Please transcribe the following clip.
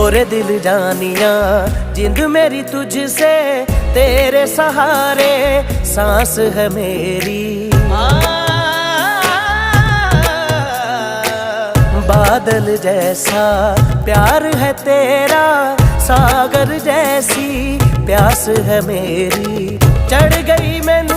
रे दिल जानिया जिंद मेरी तुझसे, तेरे सहारे सांस है मेरी। बादल जैसा प्यार है तेरा, सागर जैसी प्यास है मेरी। चढ़ गई मैनू